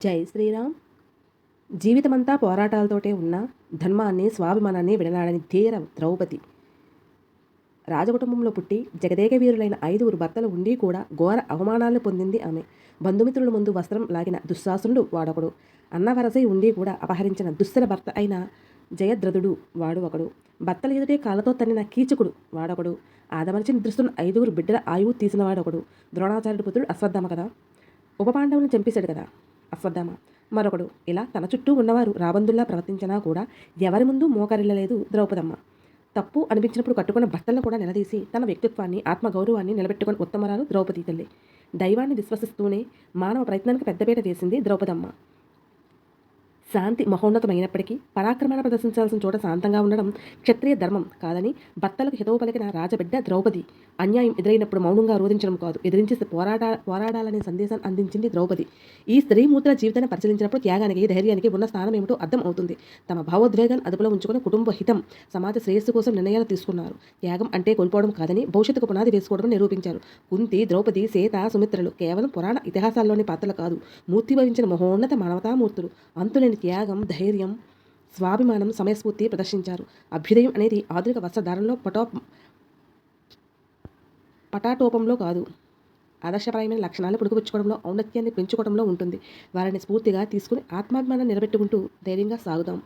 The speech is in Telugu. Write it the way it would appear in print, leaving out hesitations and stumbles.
జై శ్రీరామ్. జీవితమంతా పోరాటాలతోటే ఉన్న ధర్మాన్ని స్వాభిమానాన్ని విడనాడని ధీర ద్రౌపది రాజకుటుంబంలో పుట్టి జగదేక వీరులైన 5 భర్తలు ఉండి కూడా ఘోర అవమానాలను పొందింది ఆమె. బంధుమిత్రుల ముందు వస్త్రం లాగిన దుశ్శాసనుడు వాడొకడు. అన్నవరసై ఉండి కూడా అపహరించిన దుస్సల భర్త అయిన జయద్రథుడు వాడు ఒకడు. భర్తల ఎదుటే కాళ్ళతో తన్నిన కీచకుడు వాడొకడు. ఆదమరిచి నిద్రిస్తున్న 5 బిడ్డల ఆయువు తీసిన వాడొకడు. ద్రోణాచార్యుడి పుత్రుడు అశ్వత్థామ కదా. ఉపపాండవులను చంపేశాడు కదా అశ్వత్థామ. మరొకడు. ఇలా తన చుట్టూ ఉన్నవారు రాబందుల్లా ప్రవర్తించినా కూడా ఎవరి ముందు మోకరిల్లలేదు ద్రౌపదమ్మ. తప్పు అనిపించినప్పుడు కట్టుకున్న భర్తలను కూడా నిలదీసి తన వ్యక్తిత్వాన్ని ఆత్మగౌరవాన్ని నిలబెట్టుకుని ఉత్తమరాలు ద్రౌపది తల్లి. దైవాన్ని విశ్వసిస్తూనే మానవ ప్రయత్నానికి పెద్దపీట వేసింది ద్రౌపదమ్మ. శాంతి మహోన్నతమైనప్పటికీ పరాక్రమణ ప్రదర్శించాల్సిన చోట శాంతంగా ఉండడం క్షత్రియ ధర్మం కాదని భర్తలకు హితవు పలికిన రాజబిడ్డ ద్రౌపది. అన్యాయం ఎదురైనప్పుడు మౌనంగా రోధించడం కాదు, ఎదిరించి పోరాడాలనే సందేశాన్ని అందించింది ద్రౌపది. ఈ స్త్రీమూర్తుల జీవితాన్ని పరిశీలించినప్పుడు త్యాగానికి ధైర్యానికి ఉన్న స్థానం ఏమిటో అర్థం అవుతుంది. తమ భావోద్వేగాన్ని అదుపులో ఉంచుకుని కుటుంబ హితం సమాజ శ్రేయస్సు కోసం నిర్ణయాలు తీసుకున్నారు. త్యాగం అంటే కోల్పోవడం కాదని భవిష్యత్తుకు పునాది వేసుకోవడం నిరూపించారు. కుంతి, ద్రౌపది, సీత, సుమిత్రలు కేవలం పురాణ ఇతిహాసాల్లోని పాత్రలు కాదు, మూర్తిభవించిన మహోన్నత మానవతామూర్తులు. అంతులేని త్యాగం, ధైర్యం, స్వాభిమానం, సమయస్ఫూర్తి ప్రదర్శించారు. అభ్యుదయం అనేది ఆధునిక వస్త్రధారణలో పటాటోపంలో కాదు, ఆదర్శపరమైన లక్షణాలు పుడుకుపుచ్చుకోవడంలో, ఔన్నత్యాన్ని పెంచుకోవడంలో ఉంటుంది. వారిని స్ఫూర్తిగా తీసుకుని ఆత్మాభిమానాన్ని నిలబెట్టుకుంటూ ధైర్యంగా సాగుదాం.